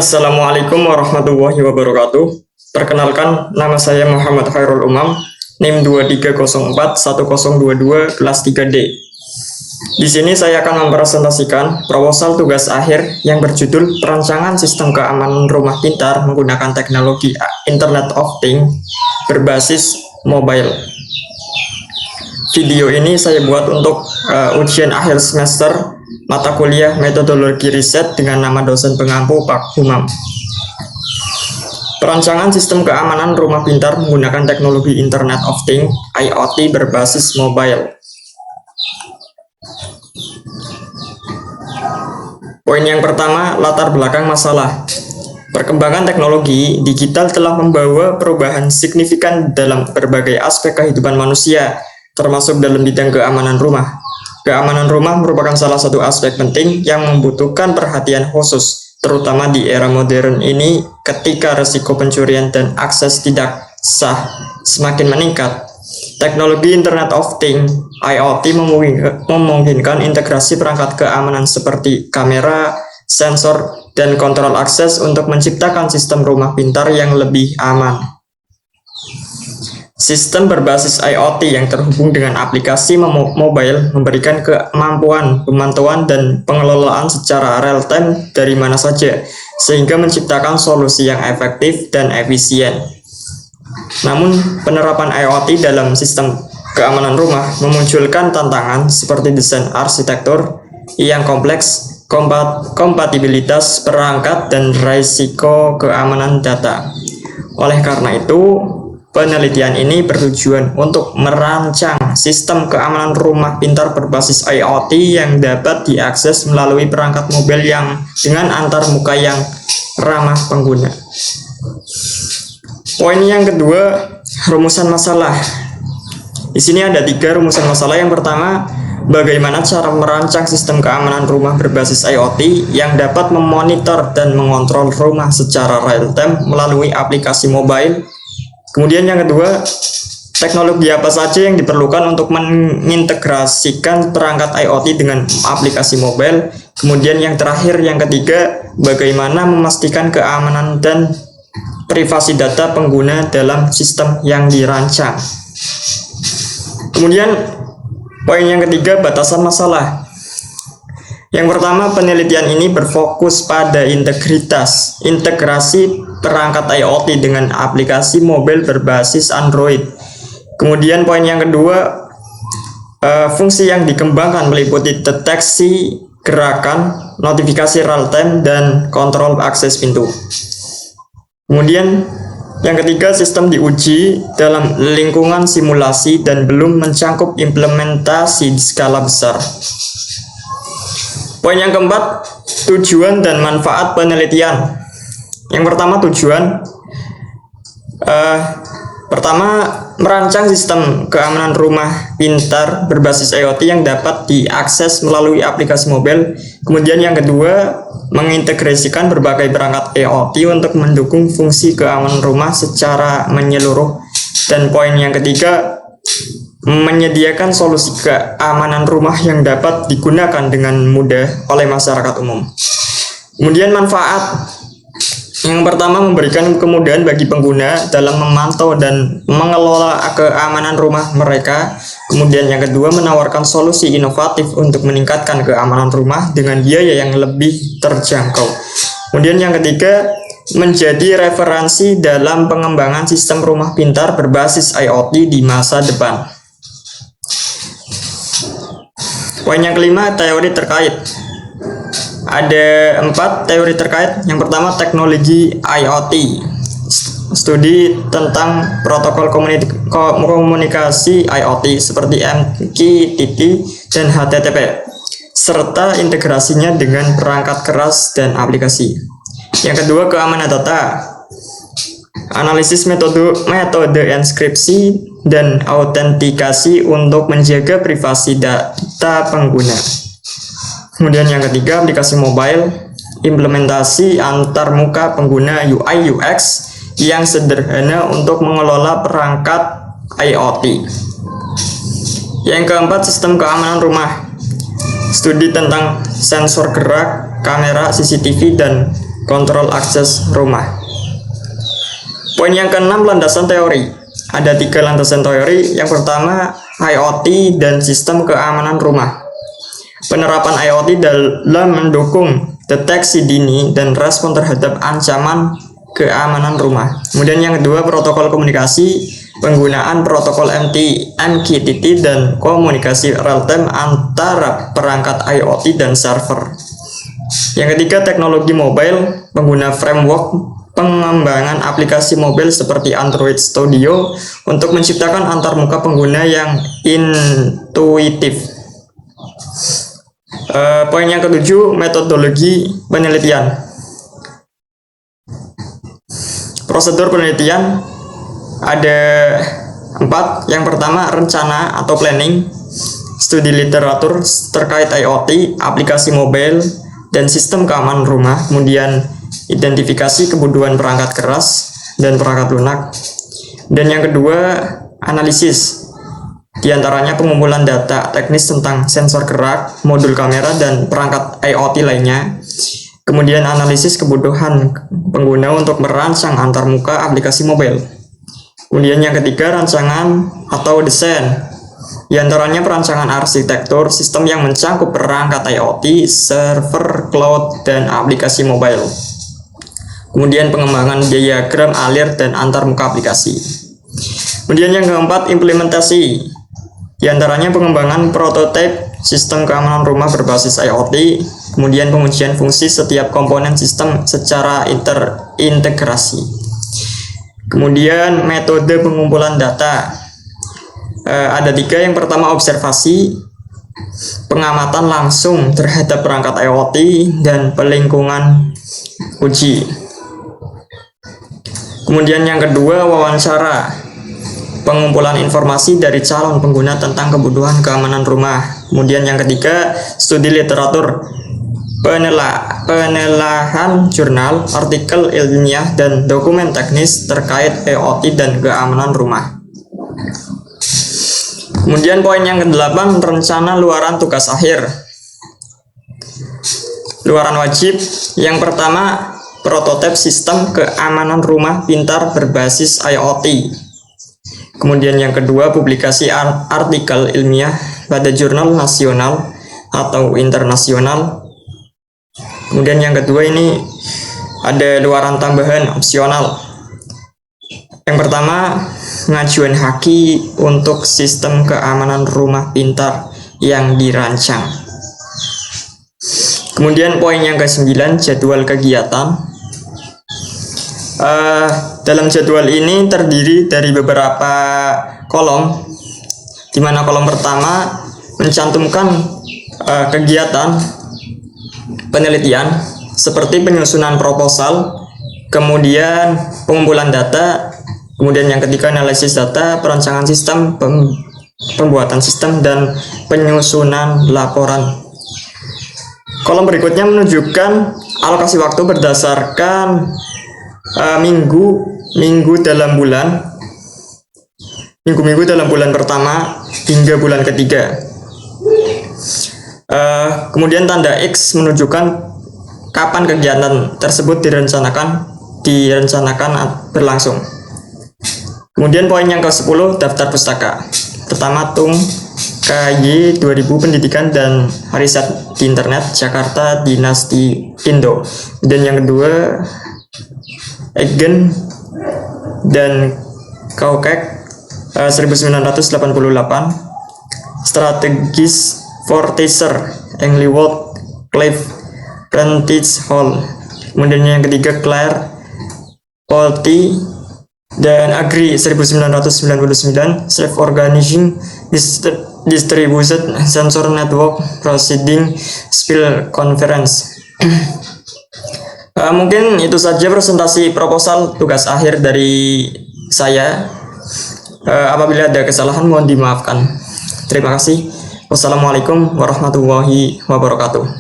Assalamualaikum warahmatullahi wabarakatuh. Perkenalkan, nama saya Muhammad Khairul Umam, NIM 23041022 kelas 3D. Di sini saya akan mempresentasikan proposal tugas akhir yang berjudul Perancangan Sistem Keamanan Rumah Pintar menggunakan teknologi Internet of Things berbasis mobile. Video ini saya buat untuk ujian akhir semester mata kuliah metodologi riset dengan nama dosen pengampu Pak Humam. Perancangan sistem keamanan rumah pintar menggunakan teknologi Internet of Things (IoT) berbasis mobile. Poin yang pertama, latar belakang masalah. Perkembangan teknologi digital telah membawa perubahan signifikan dalam berbagai aspek kehidupan manusia, termasuk dalam bidang keamanan rumah. Keamanan rumah merupakan salah satu aspek penting yang membutuhkan perhatian khusus, terutama di era modern ini ketika risiko pencurian dan akses tidak sah semakin meningkat. Teknologi Internet of Things (IoT) memungkinkan integrasi perangkat keamanan seperti kamera, sensor, dan kontrol akses untuk menciptakan sistem rumah pintar yang lebih aman. Sistem berbasis IoT yang terhubung dengan aplikasi mobile memberikan kemampuan pemantauan dan pengelolaan secara real-time dari mana saja, sehingga menciptakan solusi yang efektif dan efisien. Namun, penerapan IoT dalam sistem keamanan rumah memunculkan tantangan seperti desain arsitektur yang kompleks, kompatibilitas perangkat, dan risiko keamanan data. Oleh karena itu, penelitian ini bertujuan untuk merancang sistem keamanan rumah pintar berbasis IoT yang dapat diakses melalui perangkat mobile yang dengan antarmuka yang ramah pengguna. Poin yang kedua, rumusan masalah. Di sini ada 3 rumusan masalah. Yang pertama, bagaimana cara merancang sistem keamanan rumah berbasis IoT yang dapat memonitor dan mengontrol rumah secara real-time melalui aplikasi mobile. Kemudian yang kedua, teknologi apa saja yang diperlukan untuk mengintegrasikan perangkat IoT dengan aplikasi mobile. Kemudian yang terakhir, yang ketiga, bagaimana memastikan keamanan dan privasi data pengguna dalam sistem yang dirancang. Kemudian poin yang ketiga, batasan masalah. Yang pertama, penelitian ini berfokus pada integrasi perangkat IoT dengan aplikasi mobile berbasis Android. Kemudian poin yang kedua, fungsi yang dikembangkan meliputi deteksi gerakan, notifikasi real-time, dan kontrol akses pintu. Kemudian yang ketiga, sistem diuji dalam lingkungan simulasi dan belum mencangkup implementasi di skala besar. Poin yang keempat, tujuan dan manfaat penelitian. Yang pertama, tujuan. Pertama, merancang sistem keamanan rumah pintar berbasis IoT yang dapat diakses melalui aplikasi mobile. Kemudian yang kedua, mengintegrasikan berbagai perangkat IoT untuk mendukung fungsi keamanan rumah secara menyeluruh. Dan poin yang ketiga, menyediakan solusi keamanan rumah yang dapat digunakan dengan mudah oleh masyarakat umum. Kemudian manfaat. Yang pertama, memberikan kemudahan bagi pengguna dalam memantau dan mengelola keamanan rumah mereka. Kemudian yang kedua, menawarkan solusi inovatif untuk meningkatkan keamanan rumah dengan biaya yang lebih terjangkau. Kemudian yang ketiga, menjadi referensi dalam pengembangan sistem rumah pintar berbasis IoT di masa depan. Poin yang kelima, teori terkait. Ada 4 teori terkait. Yang pertama, teknologi IoT, studi tentang protokol komunikasi IoT seperti MQTT dan HTTP, serta integrasinya dengan perangkat keras dan aplikasi. Yang kedua, keamanan data, analisis metode enskripsi dan autentikasi untuk menjaga privasi data pengguna. Kemudian yang ketiga, aplikasi mobile, implementasi antarmuka pengguna UI UX yang sederhana untuk mengelola perangkat IoT. Yang keempat, sistem keamanan rumah, studi tentang sensor gerak, kamera, CCTV, dan kontrol akses rumah. Poin yang keenam, landasan teori. Ada 3 landasan teori. Yang pertama, IoT dan sistem keamanan rumah. Penerapan IoT dalam mendukung deteksi dini dan respon terhadap ancaman keamanan rumah. Kemudian yang kedua, protokol komunikasi, penggunaan protokol MQTT dan komunikasi real time antara perangkat IoT dan server. Yang ketiga, teknologi mobile, pengguna framework pengembangan aplikasi mobile seperti Android Studio untuk menciptakan antarmuka pengguna yang intuitif. Poin yang ketujuh, metodologi penelitian. Prosedur penelitian ada 4. Yang pertama, rencana atau planning, studi literatur terkait IoT, aplikasi mobile, dan sistem keamanan rumah. Kemudian identifikasi kebutuhan perangkat keras dan perangkat lunak. Dan yang kedua, analisis. Di antaranya pengumpulan data teknis tentang sensor gerak, modul kamera, dan perangkat IoT lainnya. Kemudian analisis kebutuhan pengguna untuk merancang antarmuka aplikasi mobile. Kemudian yang ketiga, rancangan atau desain. Di antaranya perancangan arsitektur sistem yang mencangkup perangkat IoT, server, cloud, dan aplikasi mobile. Kemudian pengembangan diagram alir dan antarmuka aplikasi. Kemudian yang keempat, implementasi. Di antaranya pengembangan prototipe sistem keamanan rumah berbasis IoT, kemudian pengujian fungsi setiap komponen sistem secara integrasi. Kemudian metode pengumpulan data. Ada 3. Yang pertama, observasi, pengamatan langsung terhadap perangkat IoT, dan pelingkungan uji. Kemudian yang kedua, wawancara, pengumpulan informasi dari calon pengguna tentang kebutuhan keamanan rumah. Kemudian yang ketiga, studi literatur, penelaahan jurnal, artikel ilmiah, dan dokumen teknis terkait IoT dan keamanan rumah. Kemudian poin yang ke-8, rencana luaran tugas akhir. Luaran wajib. Yang pertama, prototipe sistem keamanan rumah pintar berbasis IoT. Kemudian yang kedua, publikasi artikel ilmiah pada jurnal nasional atau internasional. Kemudian yang kedua, ini ada luaran tambahan opsional. Yang pertama, pengajuan haki untuk sistem keamanan rumah pintar yang dirancang. Kemudian poin yang ke-9, jadwal kegiatan. Dalam jadwal ini terdiri dari beberapa kolom, di mana kolom pertama mencantumkan kegiatan penelitian seperti penyusunan proposal, kemudian pengumpulan data, kemudian yang ketiga analisis data, perancangan sistem, pembuatan sistem, dan penyusunan laporan. Kolom berikutnya menunjukkan alokasi waktu berdasarkan minggu dalam bulan, minggu dalam bulan pertama hingga bulan ketiga. Kemudian tanda X menunjukkan kapan kegiatan tersebut direncanakan berlangsung. Kemudian poin yang ke-10, daftar pustaka. Pertama, Tung KY 2000 Pendidikan dan Riset di Internet Jakarta Dinasti Indo. Dan yang kedua, Egen dan Kaukek 1988, Strategis for Teacher Englewood Cliff Prentice Hall. Kemudian yang ketiga, Claire Polti dan Agri 1999, Self-Organizing Distributed Sensor Network Proceeding Spill Conference. Mungkin itu saja presentasi proposal tugas akhir dari saya. Apabila ada kesalahan mohon dimaafkan. Terima kasih. Wassalamualaikum warahmatullahi wabarakatuh.